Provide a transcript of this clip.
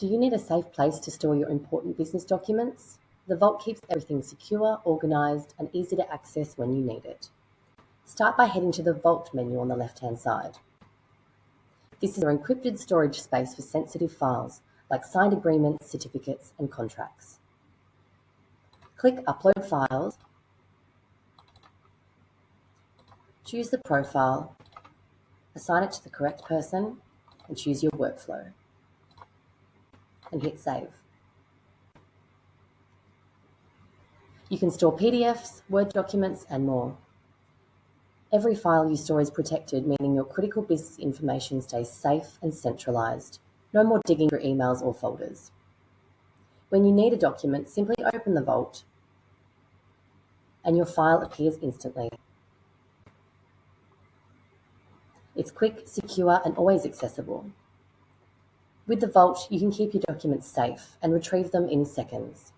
Do you need a safe place to store your important business documents? The Vault keeps everything secure, organised, and easy to access when you need it. Start by heading to the Vault menu on the left-hand side. This is your encrypted storage space for sensitive files, like signed agreements, certificates, and contracts. Click Upload Files, choose the profile, assign it to the correct person, and choose your workflow, and hit Save. You can store PDFs, Word documents, and more. Every file you store is protected, meaning your critical business information stays safe and centralised. No more digging through emails or folders. When you need a document, simply open the Vault and your file appears instantly. It's quick, secure, and always accessible. With the Vault, you can keep your documents safe and retrieve them in seconds.